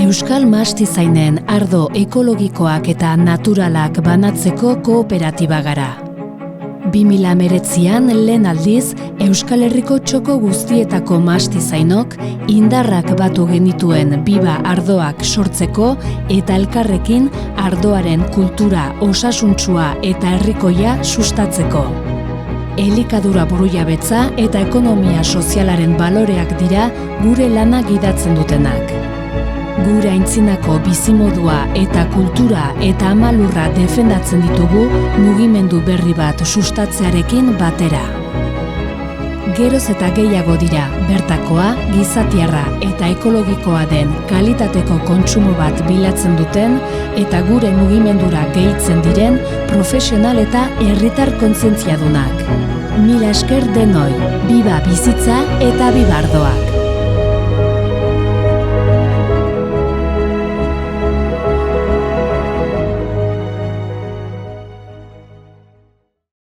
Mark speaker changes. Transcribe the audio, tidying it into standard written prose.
Speaker 1: Euskal Mastizainen ardo ekologikoak eta naturalak banatzeko kooperatiba gara. 2019an lehen aldiz Euskal Herriko txoko guztietako mastizainok indarrak batu genituen biba ardoak sortzeko eta elkarrekin ardoaren kultura osasuntsua eta herrikoia sustatzeko. Elikadura burujabetza eta ekonomia sozialaren baloreak dira gure lana gidatzen dutenak. Gure aintzinako bizimodua eta kultura eta amalurra defendatzen ditugu mugimendu berri bat sustatzearekin batera. Geroz eta gehiago dira bertakoa, gizatiarra eta ekologikoa den kalitateko kontsumo bat bilatzen duten eta gure mugimendura gehitzen diren profesional eta herritar kontzientziadunak. Mila esker denoi, biba bizitza eta biba ardoak.